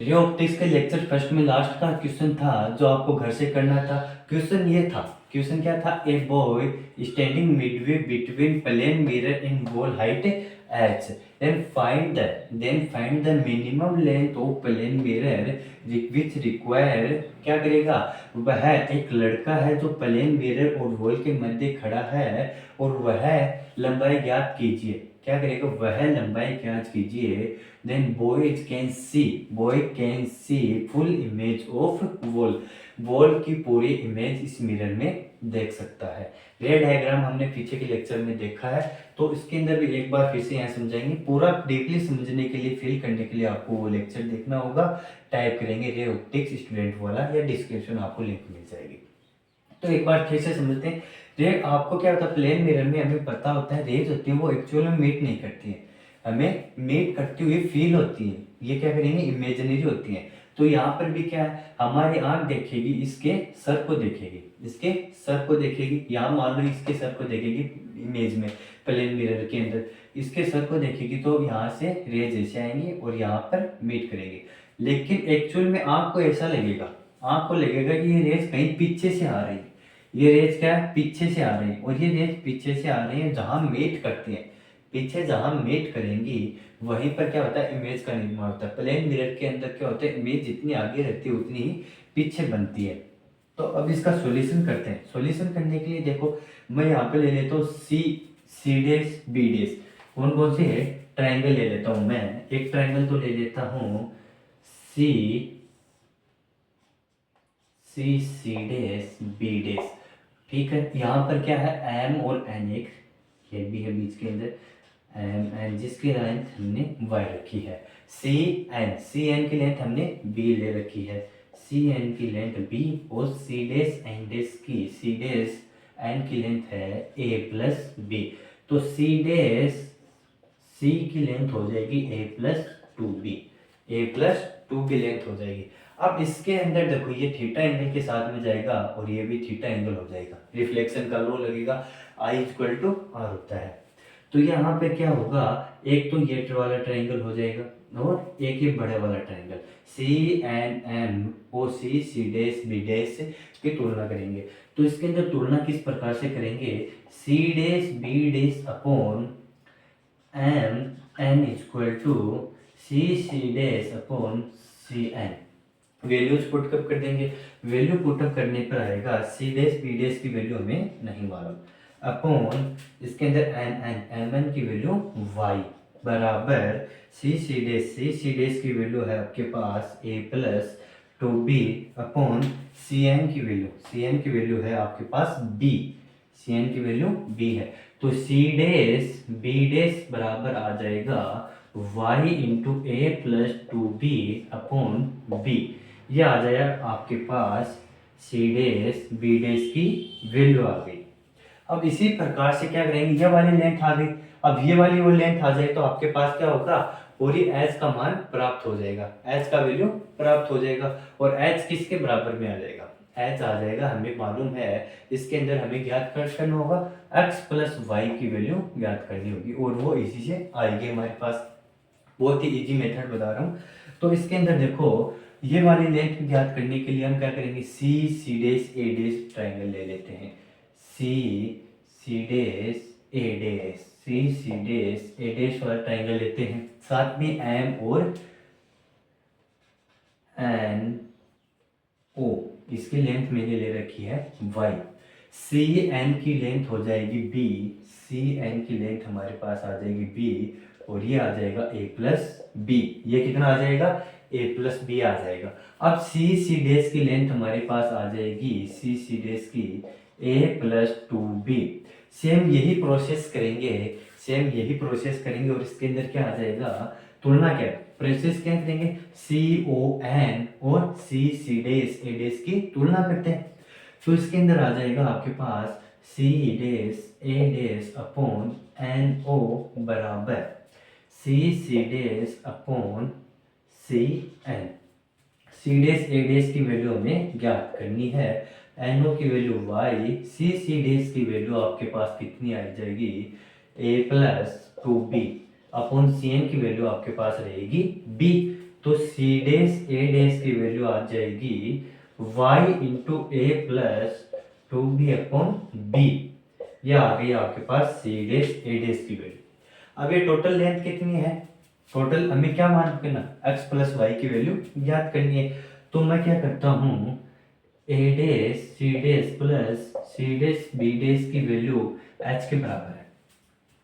Ray optics के lecture first में last का क्वेश्चन था जो आपको घर से करना था। क्वेश्चन ये था, क्वेश्चन क्या था, a boy standing midway between plane mirror in wall height h then find the minimum length of plane mirror which require. क्या करेगा, वह एक लड़का है जो प्लेन मिरर और वॉल के मध्य खड़ा है और वह लंबाई ज्ञात कीजिए। क्या करेगा, वह लंबाई ज्ञात कीजिए। Then boy can see full image of wall की पूरी इमेज इस मिरर में देख सकता है। ये डायग्राम हमने पीछे के लेक्चर में देखा है, तो इसके अंदर भी एक बार फिर से यहाँ समझाएंगे। पूरा डीपली समझने के लिए, फील करने के लिए आपको वो लेक्चर देखना होगा। टाइप करेंगे रे ऑप्टिक्स स्टूडेंट वाला, या डिस्क्रिप्शन आपको लिंक मिल जाएगी। तो एक बार फिर से समझते हैं। रे आपको क्या होता है, प्लेन मिरर में हमें पता होता है रेज होती है वो एक्चुअल में मीट नहीं करती है, हमें मीट करती हुई फील होती है। ये क्या करेंगे, इमेजिनरी होती है। तो यहाँ पर भी क्या है, हमारी आंख देखेगी, इसके सर को देखेगी, इसके सर को देखेगी। यहाँ मान लो इसके सर को देखेगी इमेज में, प्लेन मिरर के अंदर इसके सर को देखेगी, तो यहाँ से रेज ऐसे आएंगी और यहाँ पर मीट करेंगे। लेकिन एक्चुअल में आंख को ऐसा लगेगा, आंख को लगेगा कि ये रेज कहीं पीछे से आ रही है। ये रेज क्या है, पीछे से आ रही है, और ये रेज पीछे से आ रही है जहां मीट करती है। पीछे जहां मीट करेंगी वहीं पर क्या होता है, इमेज का निर्माण होता है। प्लेन मिरर के अंदर क्या होता है, इमेज जितनी आगे रहती है उतनी ही पीछे बनती है। तो अब इसका सॉल्यूशन करते हैं। सॉल्यूशन करने के लिए देखो, मैं यहाँ पे ले लेता हूँ सी डेस बी डेस। कौन कौन से है, ट्राइंगल ले लेता हूँ मैं। एक ट्राइंगल तो ले लेता हूँ सी सी डेस बी डेस। ठीक है, यहाँ पर क्या है, एम और एन, एक ये भी है बीच के अंदर, एम एन, जिसकी लेंथ हमने वाई रखी है। सी एन की लेंथ हमने बी ले रखी है, सी एन की लेंथ बी, और सी डेस एन की लेंथ है ए प्लस बी। तो सी की लेंथ हो जाएगी A plus two B, A plus to की लेंथ हो जाएगी। अब इसके अंदर देखो, ये थीटा एंगल के साथ में जाएगा और ये भी थीटा एंगल हो जाएगा, रिफ्लेक्शन का लॉ लगेगा, आई इक्वल टू आर होता है। तो यहाँ पे क्या होगा, एक तो ये वाला ट्रायंगल हो जाएगा और एक ये बड़े वाला triangle, C N M O C dash B dash की तुलना करेंगे। तो इसके अंदर तुलना किस प्रकार से करेंगे, C dash B dash upon M N equal to C dash upon C N. Values put up कर देंगे। वैल्यू पुटअप करने पर आएगा सी डेस बी डेस की वैल्यू हमें नहीं मालूम, अपॉन इसके अंदर एन एन एम एन की वैल्यू वाई बराबर सी डेस की वैल्यू है आपके पास A plus two B, upon C N की वैल्यू है आपके पास बी, सी एन की वैल्यू बी है। तो सी डेस बी डेस बराबर आ जाएगा y into A plus two B upon B. ये आ जाएगा आपके पास सी डेस बी डेस की वैल्यू आ गई। अब इसी प्रकार से क्या करेंगे, ये वाली लेंथ आ गई, अब ये वाली वो लेंथ आ जाए तो आपके पास क्या होगा, पूरी एच का मान प्राप्त हो जाएगा, एच का वैल्यू प्राप्त हो जाएगा। और एच किसके बराबर में आ जाएगा, एच आ जाएगा, हमें मालूम है इसके अंदर हमें ज्ञात करना होगा x प्लस वाई की वैल्यू ज्ञात करनी होगी, और वो इसी से आएगी हमारे पास। बहुत ही इजी मेथड बता रहा हूँ। तो इसके अंदर देखो, ये वाली लेंथ ज्ञात करने के लिए हम क्या करेंगे, सी डेस ए डेस ट्राइंगल ले लेते हैं, सी डेस ए डेस वाला ट्राइंगल लेते हैं, साथ में एम और एन ओ, इसकी लेंथ मैंने ले रखी है y। सी एन की लेंथ हो जाएगी b, सी एन की लेंथ हमारे पास आ जाएगी b, और ये आ जाएगा a प्लस बी। ये कितना आ जाएगा, a प्लस बी आ जाएगा। अब सी डेस की लेंथ हमारे पास आ जाएगी, सी डेस की a plus two B. Same यही प्रोसेस करेंगे, और इसके अंदर क्या आ जाएगा, तुलना क्या प्रोसेस क्या करेंगे, सी ओ एन और सी डेस ए डेस की तुलना करते हैं। तो इसके अंदर आ जाएगा आपके पास सी डेस ए डेस अपॉन एन ओ बराबर C dash upon C N. सी डेस ए डेस की वैल्यू हमें ज्ञात करनी है, एन ओ की वैल्यू वाई, सी डेस की वैल्यू आपके पास कितनी आ जाएगी, A plus two B, upon C N की वैल्यू आपके पास रहेगी बी। तो तो सी डैश ए डैश की वैल्यू आ जाएगी y into A plus 2b upon B. ये आ गई आपके पास सी डैश ए डैश की वैल्यू। अब ये टोटल लेंथ कितनी है, टोटल हमें क्या मान करना, x प्लस वाई की वैल्यू ज्ञात करनी है। तो मैं क्या करता हूँ, A dash C dash plus C dash B dash की वैल्यू h के बराबर है।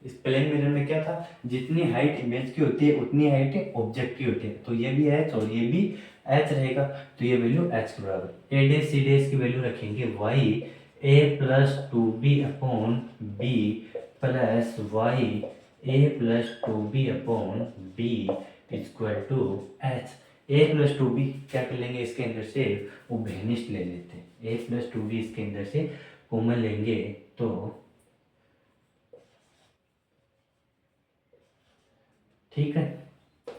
इस प्लेन मिरर में क्या था, जितनी हाइट इमेज की होती है उतनी हाइट ऑब्जेक्ट की होती है, तो ये भी h और ये भी h रहेगा, तो ये वैल्यू h के बराबर। ए डैश सी डैश की वैल्यू रखेंगे y a plus 2b upon B plus Y a plus 2b upon B equal to h। a plus 2b क्या कर लेंगे इसके अंदर से, वो वेनिश ले लेते हैं, a प्लस 2b इसके अंदर से कॉमन लेंगे तो ठीक है।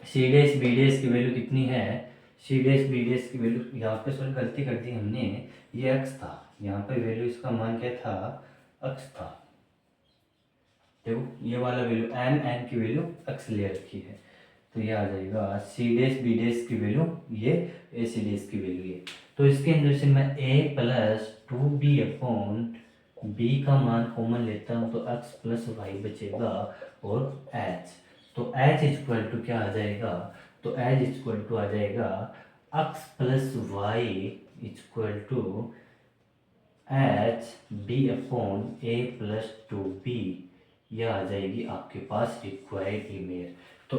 सी डैश बी डैश की वैल्यू कितनी है, सी डैश बी डैश की वैल्यू यहाँ पे सर गलती कर दी हमने, ये x था, यहाँ पे वैल्यू इसका मान क्या था, x था। देखो ये वाला वैल्यू n की वैल्यू x ले रखी है, तो ये आ जाएगा सी डैश बी डैश की वैल्यू ये ए सी डैश की वैल्यू ये। तो इसके अंदर से मैं a plus 2b upon b का मान कॉमन लेता हूँ तो x प्लस वाई बचेगा और h। तो h इक्वल टू क्या आ जाएगा, तो h इक्वल टू आ जाएगा x plus Y equal to h b upon a plus 2b। यह आ जाएगी आपके पास रिक्वायर्ड इमेज। तो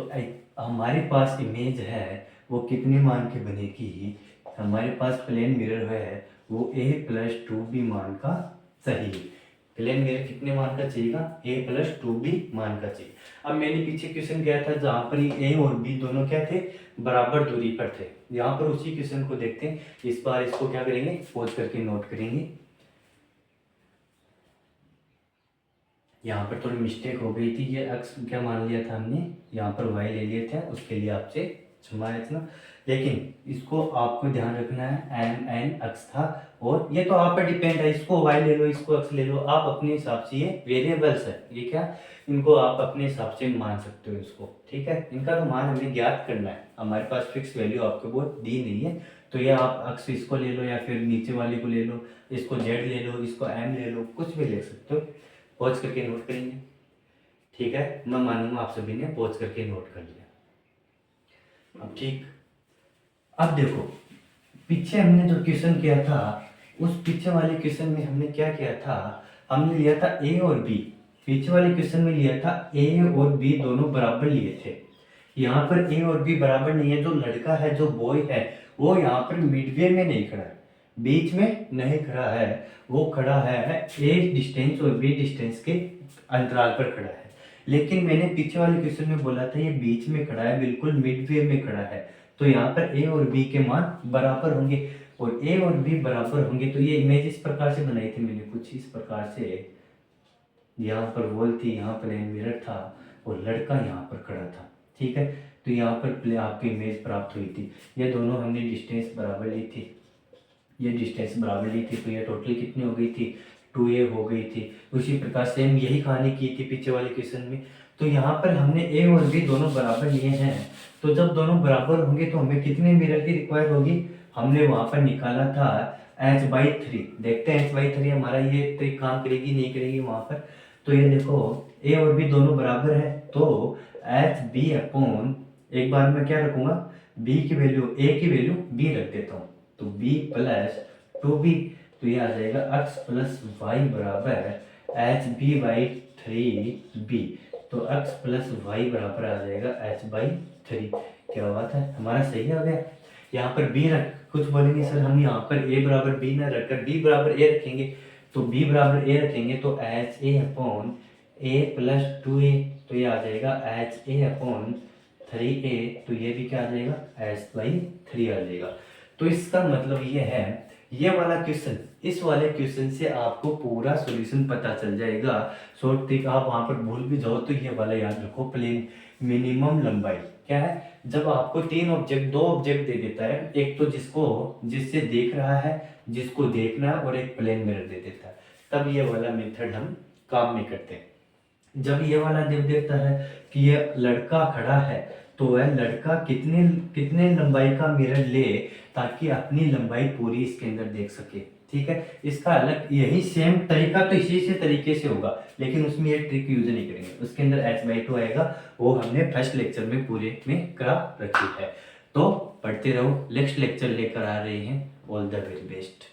हमारे पास इमेज है वो कितने मान के बनेगी, हमारे पास प्लेन मिरर है वो a प्लस 2b मान का चाहिए। प्लेन मिरर कितने मान का चाहिएगा, a प्लस 2b मान का चाहिए। अब मैंने पीछे क्वेश्चन किया था जहाँ पर ये a और b दोनों क्या थे, बराबर दूरी पर थे। यहाँ पर उसी क्वेश्चन को देखते हैं, इस बार इसको क्या करेंगे, पॉज करके नोट करेंगे। यहाँ पर थोड़ी मिस्टेक हो गई थी, ये x क्या मान लिया था हमने, यहाँ पर y ले लिए थे, उसके लिए आपसे क्षमा याचना। लेकिन इसको आपको ध्यान रखना है n x था, और ये तो आप पर डिपेंड है, इसको y ले लो इसको x ले लो, आप अपने हिसाब से, ये वेरिएबल्स है, ये क्या, इनको आप अपने हिसाब से मान सकते हो इसको, ठीक है। इनका तो मान हमें ज्ञात करना है, हमारे पास फिक्स वैल्यू आपको वो दी नहीं है, तो ये आप x इसको ले लो या फिर नीचे वाले को ले लो, इसको z ले लो, इसको m ले लो, कुछ भी ले सकते हो। पॉज करके नोट करेंगे, ठीक है। मैं मानूंगा आप सभी ने पॉज करके नोट कर लिया। अब ठीक, अब देखो पीछे हमने जो क्वेश्चन किया था, उस पीछे वाले क्वेश्चन में हमने क्या किया था, हमने लिया था a और b। पीछे वाले क्वेश्चन में लिया था a और b दोनों बराबर लिए थे। यहाँ पर a और b बराबर नहीं है, जो लड़का है जो बॉय है वो यहाँ पर मिडवे में नहीं खड़ा है, बीच में नहीं खड़ा है, वो खड़ा है a डिस्टेंस और b डिस्टेंस के अंतराल पर खड़ा है। लेकिन मैंने पीछे वाले क्वेश्चन में बोला था ये बीच में खड़ा है, बिल्कुल मिडवे में खड़ा है, तो यहाँ पर a और b के मान बराबर होंगे, और a और b बराबर होंगे तो ये इमेज इस प्रकार से बनाई थी मैंने, कुछ इस प्रकार से। यहाँ पर वॉल थी, यहाँ पर मिरर था और लड़का यहाँ पर खड़ा था, ठीक है। तो यहाँ पर आपकी इमेज प्राप्त हुई थी, ये दोनों हमने डिस्टेंस बराबर ली थी, ये डिस्टेंस बराबर ली थी, तो ये टोटल कितनी हो गई थी, 2a हो गई थी। उसी प्रकार सेम यही कहानी की थी पीछे वाले क्वेश्चन में। तो यहाँ पर हमने a और b दोनों बराबर लिए हैं, तो जब दोनों बराबर होंगे तो हमें कितने मिरर की रिक्वायर होगी, हमने वहाँ पर निकाला था h/3। देखते हैं h/3 हमारा ये तो काम करेगी नहीं करेगी वहाँ पर। तो ये देखो a और b दोनों बराबर है, तो hb अपॉन, एक बार मैं क्या रखूँगा, b की वैल्यू a की वैल्यू b रख देता हूँ, तो b प्लस 2b, तो ये आ जाएगा x प्लस वाई बराबर hb/3b। तो x प्लस वाई बराबर आ जाएगा h/3। क्या बात है, हमारा सही हो गया। यहाँ पर b रख, कुछ बोलेंगे सर हम यहाँ पर a बराबर b ना रखकर b बराबर a रखेंगे, तो b बराबर a रखेंगे तो ha upon a plus 2a, तो ये आ जाएगा ha अपॉन 3a, तो ये भी क्या आ जाएगा, h/3 आ जाएगा। तो इसका मतलब ये है, ये वाला क्वेश्चन, इस वाले क्वेश्चन से आपको पूरा सॉल्यूशन पता चल जाएगा। शॉर्ट ट्रिक, आप वहां पर भूल भी जाओ तो ये वाला याद रखो, प्लेन मिनिमम लंबाई क्या है, जब आपको दो ऑब्जेक्ट दे देता है, एक तो जिससे देख रहा है, जिसको देखना है, और एक प्लेन मिरर दे देता है, तब ये वाला मेथड हम काम में करते हैं। जब ये वाला जब देखता है कि ये लड़का खड़ा है, तो वह लड़का कितने कितने लंबाई का मिरर ले ताकि अपनी लंबाई पूरी इसके अंदर देख सके। ठीक है, इसका अलग यही सेम तरीका तो इसी से तरीके से होगा, लेकिन उसमें ये ट्रिक यूज नहीं करेंगे। उसके अंदर h/2 आएगा, वो हमने फर्स्ट लेक्चर में पूरे में करा रखी है। तो पढ़ते रहो, नेक्स्ट लेक्चर लेकर आ रहे हैं। All the very best.